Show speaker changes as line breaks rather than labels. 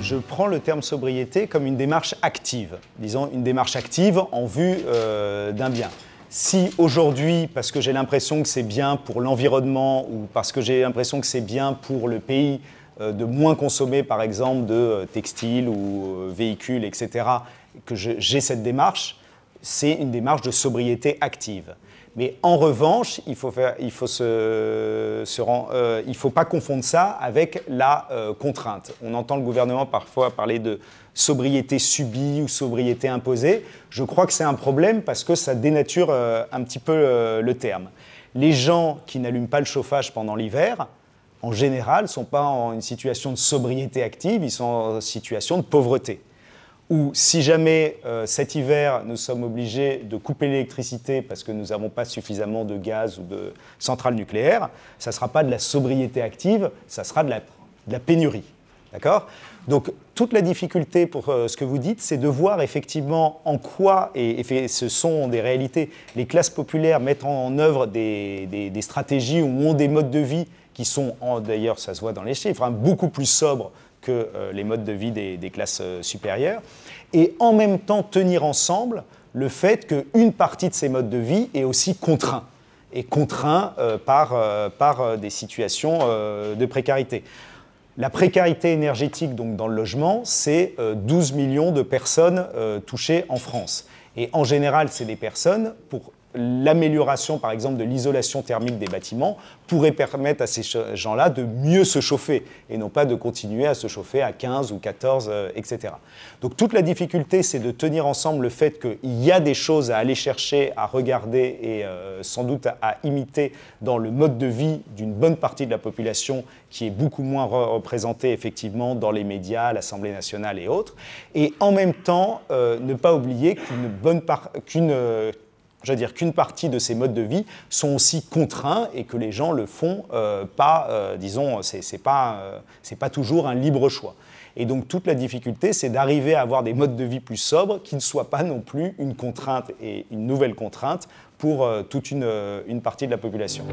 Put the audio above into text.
Je prends le terme sobriété comme une démarche active, disons une démarche active en vue d'un bien. Si aujourd'hui, parce que j'ai l'impression que c'est bien pour l'environnement ou parce que j'ai l'impression que c'est bien pour le pays de moins consommer par exemple de textiles ou véhicules, etc., que j'ai cette démarche, c'est une démarche de sobriété active. Mais en revanche, il ne faut pas confondre ça avec la contrainte. On entend le gouvernement parfois parler de sobriété subie ou sobriété imposée. Je crois que c'est un problème parce que ça dénature un petit peu le terme. Les gens qui n'allument pas le chauffage pendant l'hiver, en général, ne sont pas en une situation de sobriété active, ils sont en situation de pauvreté. Ou si jamais cet hiver, nous sommes obligés de couper l'électricité parce que nous n'avons pas suffisamment de gaz ou de centrales nucléaires, ça ne sera pas de la sobriété active, ça sera de la pénurie. D'accord ? Donc, toute la difficulté pour ce que vous dites, c'est de voir effectivement en quoi, et ce sont des réalités, les classes populaires mettent en œuvre des stratégies ou ont des modes de vie qui sont, d'ailleurs ça se voit dans les chiffres, beaucoup plus sobres que les modes de vie des classes supérieures, et en même temps tenir ensemble le fait qu'une partie de ces modes de vie est aussi contraint, et contraint par des situations de précarité. La précarité énergétique donc, dans le logement, c'est 12 millions de personnes touchées en France. Et en général, c'est des personnes pour l'amélioration, par exemple, de l'isolation thermique des bâtiments pourrait permettre à ces gens-là de mieux se chauffer et non pas de continuer à se chauffer à 15 ou 14, etc. Donc toute la difficulté, c'est de tenir ensemble le fait qu'il y a des choses à aller chercher, à regarder et sans doute à imiter dans le mode de vie d'une bonne partie de la population qui est beaucoup moins représentée effectivement dans les médias, à l'Assemblée nationale et autres. Et en même temps, ne pas oublier qu'une partie de ces modes de vie sont aussi contraints et que les gens le font c'est pas toujours un libre choix. Et donc toute la difficulté, c'est d'arriver à avoir des modes de vie plus sobres qui ne soient pas non plus une contrainte et une nouvelle contrainte pour toute une partie de la population.